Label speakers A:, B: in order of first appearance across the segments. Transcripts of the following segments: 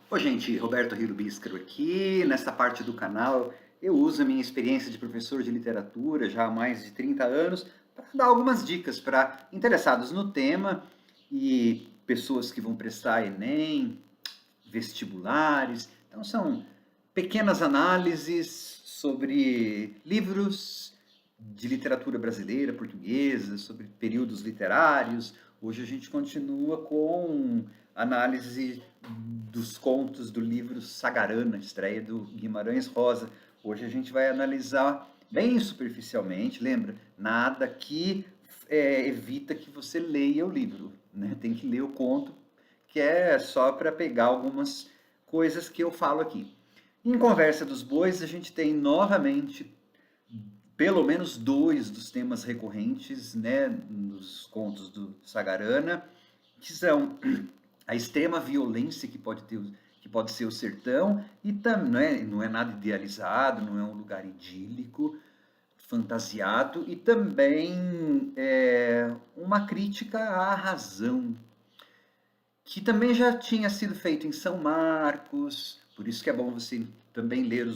A: Oi, gente, Roberto Hirubíscaro aqui. Nessa parte do canal, eu uso a minha experiência de professor de literatura já há mais de 30 anos para dar algumas dicas para interessados no tema e pessoas que vão prestar Enem, vestibulares. Então, são pequenas análises sobre livros de literatura brasileira, portuguesa, sobre períodos literários. Hoje a gente continua com análise dos contos do livro Sagarana, estreia do Guimarães Rosa. Hoje a gente vai analisar bem superficialmente, lembra? Nada que evita que você leia o livro, né? Tem que ler o conto, que é só para pegar algumas coisas que eu falo aqui. Em Conversa dos Bois, a gente tem novamente pelo menos dois dos temas recorrentes, né, nos contos do Sagarana, que são a extrema violência que pode ser o sertão, e não é nada idealizado, não é um lugar idílico, fantasiado, e também uma crítica à razão, que também já tinha sido feito em São Marcos, por isso que é bom você também ver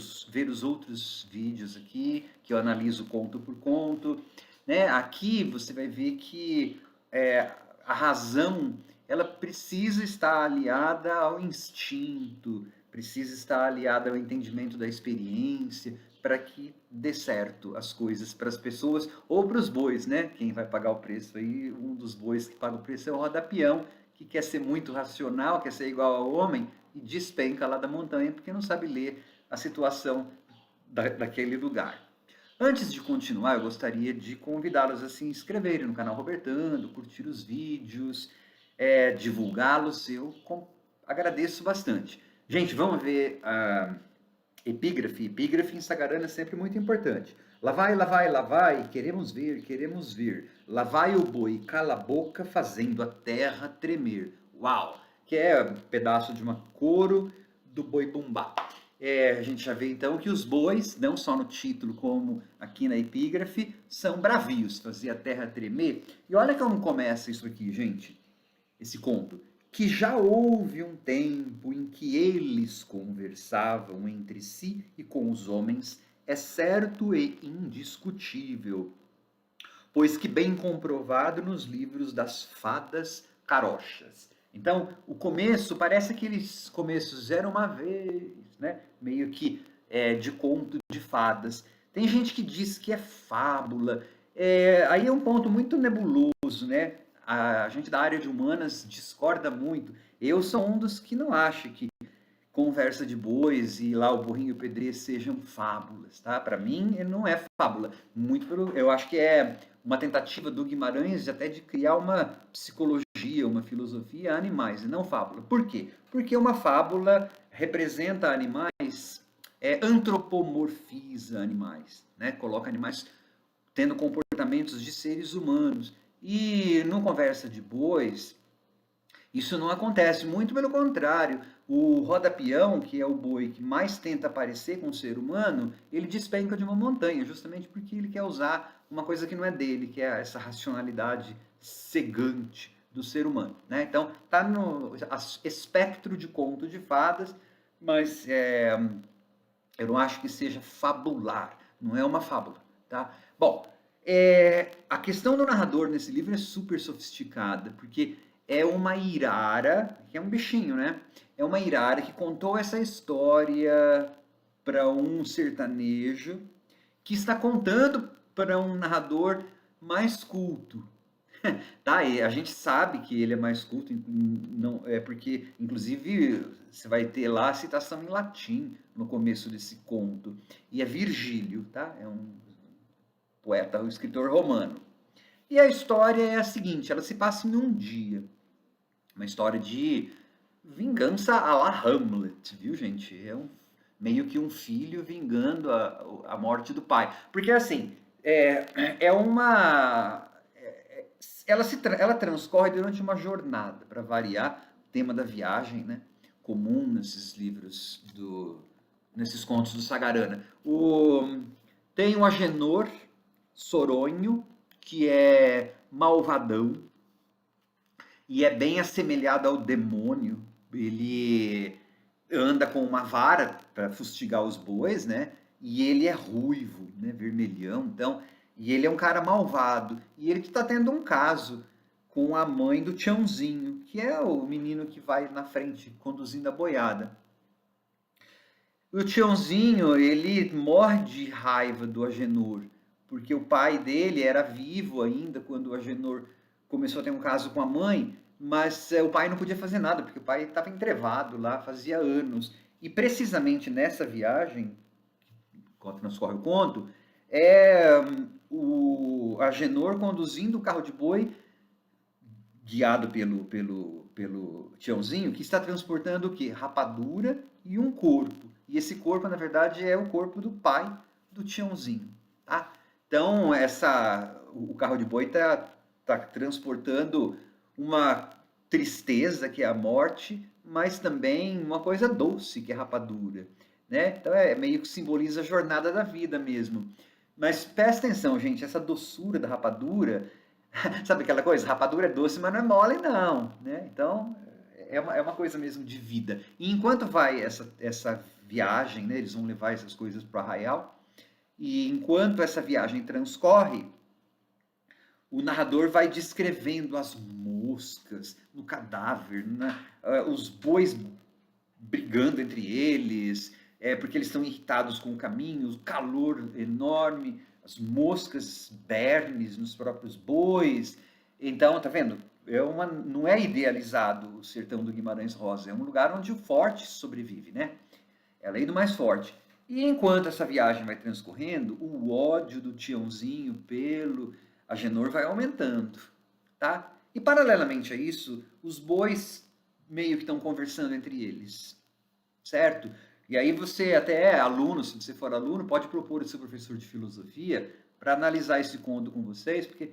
A: os outros vídeos aqui, que eu analiso conto por conto. Né? Aqui você vai ver que a razão ela precisa estar aliada ao instinto, precisa estar aliada ao entendimento da experiência, para que dê certo as coisas para as pessoas ou para os bois, né? Quem vai pagar o preço aí, um dos bois que paga o preço é o rodapião, que quer ser muito racional, quer ser igual ao homem e despenca lá da montanha porque não sabe ler a situação daquele lugar. Antes de continuar, eu gostaria de convidá-los a se inscreverem no canal Robertando, curtir os vídeos, divulgá-los. Eu agradeço bastante. Gente, vamos ver a epígrafe. Epígrafe em Sagarana é sempre muito importante. Lá vai, queremos ver. Lá vai o boi, cala a boca, fazendo a terra tremer. Uau! Que é um pedaço de uma coro do boi bumbá. A gente já vê então que os bois, não só no título como aqui na epígrafe, são bravios, fazer a terra tremer. E olha como começa isso aqui, gente, esse conto. Que já houve um tempo em que eles conversavam entre si e com os homens, é certo e indiscutível, pois que bem comprovado nos livros das fadas carochas. Então, o começo, parece aqueles começos era uma vez, né? Meio que de conto de fadas. Tem gente que diz que é fábula. Aí é um ponto muito nebuloso, né? A gente da área de humanas discorda muito. Eu sou um dos que não acha que Conversa de Bois e lá o Burrinho e o Pedreiro sejam fábulas, tá? Para mim, ele não é fábula. Eu acho que é uma tentativa do Guimarães até de criar uma psicologia, uma filosofia a animais, e não fábula. Por quê? Porque uma fábula representa animais, antropomorfiza animais, né? Coloca animais tendo comportamentos de seres humanos. E no Conversa de Bois, isso não acontece, muito pelo contrário. O rodapião, que é o boi que mais tenta parecer com o ser humano, ele despenca de uma montanha, justamente porque ele quer usar uma coisa que não é dele, que é essa racionalidade cegante do ser humano. Né? Então, está no espectro de conto de fadas, mas eu não acho que seja fabular, não é uma fábula. Tá? Bom, a questão do narrador nesse livro é super sofisticada, porque é uma irara, que é um bichinho, né? É uma irara que contou essa história para um sertanejo que está contando para um narrador mais culto. Tá, e a gente sabe que ele é mais culto, não, é porque, inclusive, você vai ter lá a citação em latim no começo desse conto. E é Virgílio, tá? É um poeta, um escritor romano. E a história é a seguinte, ela se passa em um dia. Uma história de vingança à la Hamlet, viu, gente? Meio que um filho vingando a morte do pai. Porque, assim, é uma... ela transcorre durante uma jornada, para variar, o tema da viagem, né? Comum nesses livros, nesses contos do Sagarana. Tem o Agenor Soronho, que é malvadão, e é bem assemelhado ao demônio. Ele anda com uma vara para fustigar os bois, né? E ele é ruivo, né? Vermelhão, então, e ele é um cara malvado. E ele que está tendo um caso com a mãe do Tiãozinho, que é o menino que vai na frente conduzindo a boiada. O Tiãozinho, ele morre de raiva do Agenor, porque o pai dele era vivo ainda quando o Agenor começou a ter um caso com a mãe, mas o pai não podia fazer nada, porque o pai estava entrevado lá fazia anos. E precisamente nessa viagem, quando transcorre o conto, é o Agenor conduzindo o carro de boi, guiado pelo Tiãozinho, que está transportando o quê? Rapadura e um corpo. E esse corpo, na verdade, é o corpo do pai do Tiãozinho. Tá? Então, o carro de boi está transportando uma tristeza, que é a morte, mas também uma coisa doce, que é a rapadura. Né? Então, meio que simboliza a jornada da vida mesmo. Mas presta atenção, gente, essa doçura da rapadura, sabe aquela coisa? Rapadura é doce, mas não é mole, não. Né? Então, é uma coisa mesmo de vida. E enquanto vai essa viagem, né, eles vão levar essas coisas para o arraial, e enquanto essa viagem transcorre, o narrador vai descrevendo as moscas no cadáver, né, os bois brigando entre eles, porque eles estão irritados com o caminho, o calor enorme, as moscas bernes nos próprios bois. Então, tá vendo? Não é idealizado o sertão do Guimarães Rosa, é um lugar onde o forte sobrevive, né? É a lei do mais forte. E enquanto essa viagem vai transcorrendo, o ódio do Tiãozinho pelo Agenor vai aumentando, tá? E paralelamente a isso, os bois meio que estão conversando entre eles, certo? E aí você até é aluno, se você for aluno, pode propor o seu professor de filosofia para analisar esse conto com vocês, porque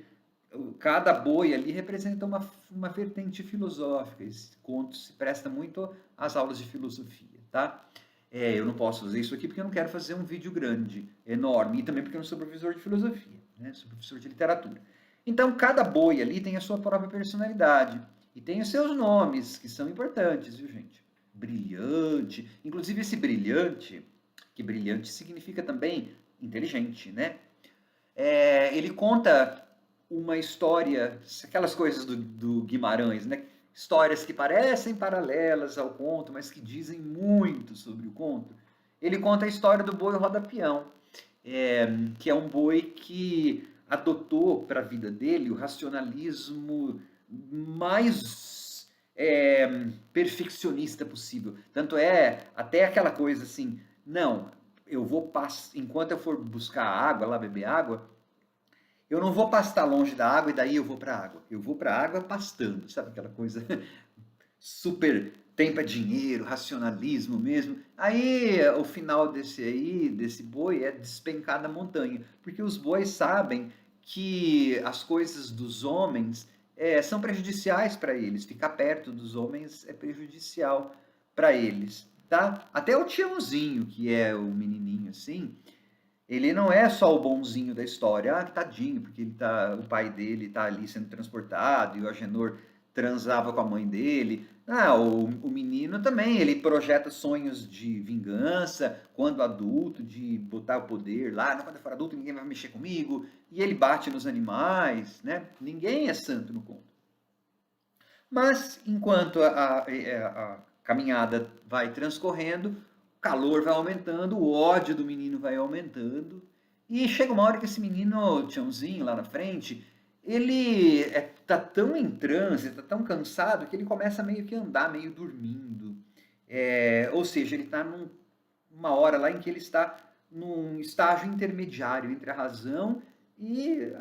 A: cada boi ali representa uma vertente filosófica. Esse conto se presta muito às aulas de filosofia, tá? Eu não posso fazer isso aqui porque eu não quero fazer um vídeo grande, enorme, e também porque eu não sou professor de filosofia, né? Sou professor de literatura. Então, cada boi ali tem a sua própria personalidade e tem os seus nomes, que são importantes, viu, gente? Brilhante, inclusive esse brilhante, que brilhante significa também inteligente, né? Ele conta uma história, aquelas coisas do Guimarães, né? Histórias que parecem paralelas ao conto, mas que dizem muito sobre o conto. Ele conta a história do boi roda-peão, que é um boi que adotou para a vida dele o racionalismo mais perfeccionista possível. Tanto até aquela coisa assim, não, enquanto eu for buscar água, lá beber água, eu não vou pastar longe da água e daí eu vou para a água. Eu vou para a água pastando, sabe aquela coisa super tempo é dinheiro, racionalismo mesmo. Aí o final desse boi é despencar da montanha, porque os bois sabem que as coisas dos homens são prejudiciais para eles. Ficar perto dos homens é prejudicial para eles, tá? Até o Tiãozinho, que é o menininho assim, ele não é só o bonzinho da história, que tadinho, porque o pai dele está ali sendo transportado e o Agenor transava com a mãe dele. O menino também, ele projeta sonhos de vingança, quando adulto, de botar o poder lá, quando eu for adulto ninguém vai mexer comigo, e ele bate nos animais, né? Ninguém é santo no conto. Mas, enquanto a caminhada vai transcorrendo, o calor vai aumentando, o ódio do menino vai aumentando, e chega uma hora que esse menino, Tiãozinho, lá na frente, ele tá tão em transe, tá tão cansado, que ele começa meio que a andar, meio dormindo. Ou seja, ele está numa hora lá em que ele está num estágio intermediário entre a razão e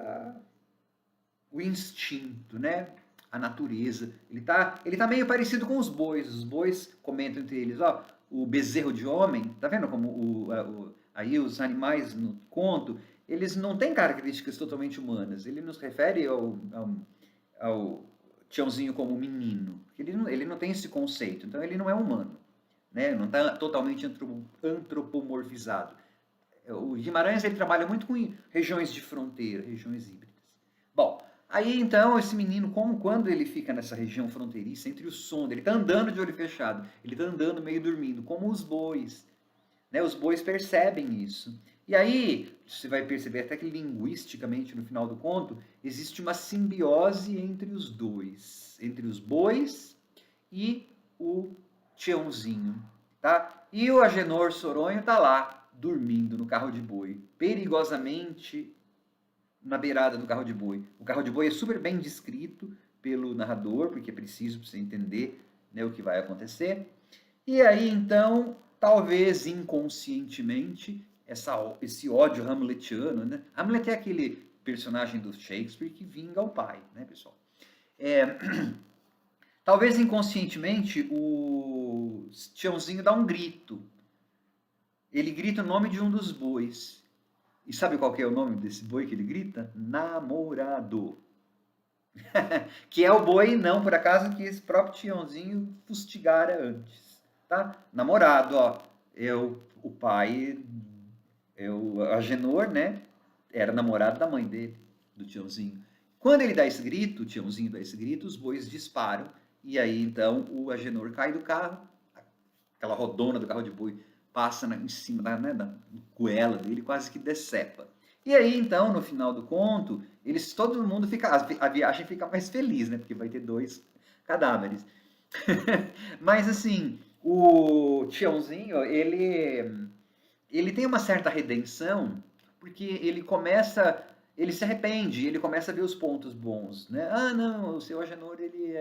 A: o instinto, né? A natureza. Ele tá meio parecido com os bois. Os bois comentam entre eles, ó, o bezerro de homem, tá vendo como aí os animais no conto, eles não têm características totalmente humanas. Ele nos refere ao Tiãozinho como menino. Ele não tem esse conceito, então ele não é humano, né? Não está totalmente antropomorfizado. O Guimarães ele trabalha muito com regiões de fronteira, regiões híbridas. Bom, Aí então esse menino, quando ele fica nessa região fronteiriça entre o som, ele está andando de olho fechado, ele está andando meio dormindo, como os bois, né? Os bois percebem isso. E aí você vai perceber até que linguisticamente no final do conto existe uma simbiose entre os dois, entre os bois e o Tiãozinho, tá? E o Agenor Soronho tá lá dormindo no carro de boi, perigosamente na beirada do carro de boi. O carro de boi é super bem descrito pelo narrador, porque é preciso para você entender, né, o que vai acontecer. E aí, então, talvez inconscientemente, esse ódio hamletiano, né? Hamlet é aquele personagem do Shakespeare que vinga o pai, né, pessoal? Talvez inconscientemente o Tiãozinho dá um grito. Ele grita o nome de um dos bois. E sabe qual que é o nome desse boi que ele grita? Namorado. Que é o boi, não por acaso, que esse próprio Tiãozinho fustigara antes. Tá? Namorado, ó. O pai, o Agenor, né? Era namorado da mãe dele, do Tiãozinho. Quando ele dá esse grito, o Tiãozinho dá esse grito, os bois disparam. E aí, então, o Agenor cai do carro, aquela rodona do carro de boi passa em cima da goela dele, quase que decepa. E aí, então, no final do conto, todo mundo fica, a viagem fica mais feliz, né? Porque vai ter 2 cadáveres. Mas, assim, o Tiãozinho, ele tem uma certa redenção, porque ele se arrepende, ele começa a ver os pontos bons, né? Ah, não, o seu Agenor, ele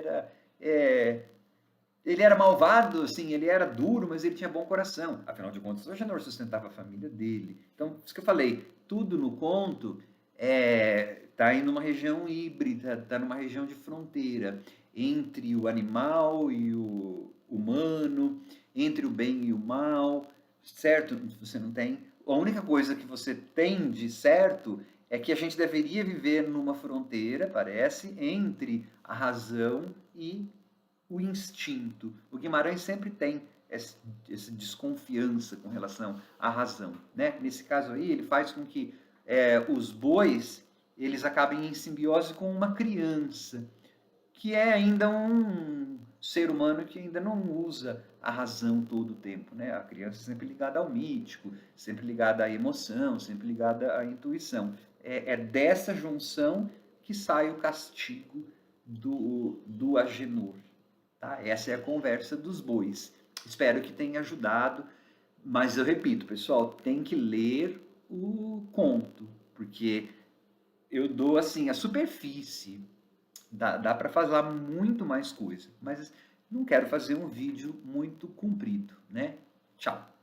A: era malvado, assim, ele era duro, mas ele tinha bom coração. Afinal de contas, o Agenor sustentava a família dele. Então, isso que eu falei, tudo no conto tá em uma região híbrida, tá numa região de fronteira entre o animal e o humano, entre o bem e o mal, certo? Você não tem. A única coisa que você tem de certo é que a gente deveria viver numa fronteira, parece, entre a razão e o instinto. O Guimarães sempre tem essa desconfiança com relação à razão, né? Nesse caso aí, ele faz com que os bois eles acabem em simbiose com uma criança, que é ainda um ser humano que ainda não usa a razão todo o tempo, né? A criança é sempre ligada ao mítico, sempre ligada à emoção, sempre ligada à intuição. É dessa junção que sai o castigo do Agenor. Tá? Essa é a conversa dos bois. Espero que tenha ajudado, mas eu repito, pessoal, tem que ler o conto, porque eu dou assim a superfície. Dá para falar muito mais coisa, mas não quero fazer um vídeo muito comprido, né? Tchau.